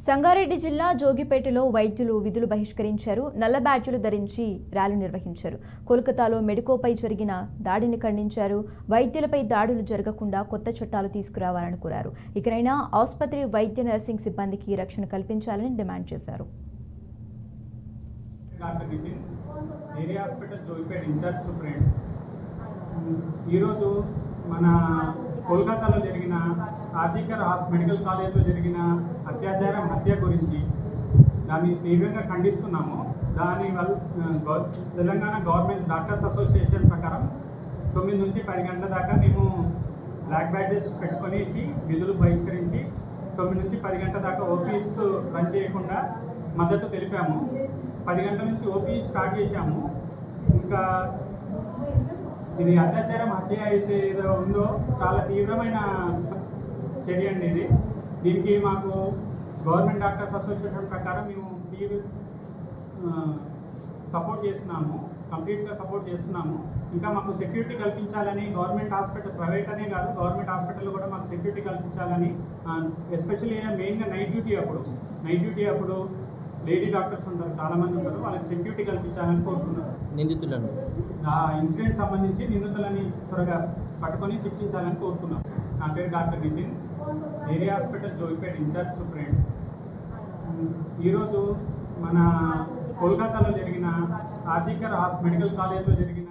సంగారెడ్డి జిల్లా జోగిపేటలో వైద్యులు విధులు బహిష్కరించారు. నల్ల బ్యాడ్జీలు ధరించి ర్యాలీ నిర్వహించారు. కోల్కతాలో మెడికోపై జరిగిన దాడిని ఖండించారు. వైద్యులపై దాడులు జరగకుండా కొత్త చట్టాలు తీసుకురావాలని కోరారు. ఇకనైనా ఆసుపత్రి వైద్య నర్సింగ్ సిబ్బందికి రక్షణ కల్పించాలని డిమాండ్ చేశారు. ఈరోజు మన కోల్కతాలో జరిగిన ఆర్జికర్ మెడికల్ కాలేజ్లో జరిగిన అత్యాచారం హత్య గురించి దాన్ని తీవ్రంగా ఖండిస్తున్నాము. దానివల్ల తెలంగాణ గవర్నమెంట్ డాక్టర్స్ అసోసియేషన్ ప్రకారం 9 నుంచి 10 గంటల దాకా మేము బ్లాక్ బ్యాడ్జెస్ పెట్టుకునేసి విధులు బహిష్కరించి 9 నుంచి 10 గంటల దాకా ఓపీస్ రన్ చేయకుండా మద్దతు తెలిపాము. 10 గంటల నుంచి ఓపీ స్టార్ట్ చేశాము. ఇంకా ఇది అత్యాచారం హత్య అయితే ఏదో ఉందో చాలా తీవ్రమైన చర్య అండి ఇది. దీనికి మాకు గవర్నమెంట్ డాక్టర్స్ అసోసియేషన్ ప్రకారం మేము సపోర్ట్ చేస్తున్నాము, కంప్లీట్గా సపోర్ట్ చేస్తున్నాము. ఇంకా మాకు సెక్యూరిటీ కల్పించాలని గవర్నమెంట్ హాస్పిటల్, ప్రైవేట్ అనే కాదు గవర్నమెంట్ హాస్పిటల్లో కూడా మాకు సెక్యూరిటీ కల్పించాలని, ఎస్పెషల్లీ మెయిన్గా నైట్ డ్యూటీ అప్పుడు లేడీ డాక్టర్స్ ఉంటారు, చాలామంది ఉంటారు, వాళ్ళకి సెక్యూరిటీ కల్పించాలని కోరుతున్నారు. నిందితులను ఆ ఇన్సిడెంట్ సంబంధించి నిందితులని త్వరగా పట్టుకొని శిక్షించాలని కోరుతున్నాం. నా పేరు doctor Nitin, area hospital Jogipet in charge superintendent. ఈరోజు మన కోల్కతాలో జరిగిన ఆర్జికర్ మెడికల్ కాలేజ్లో జరిగిన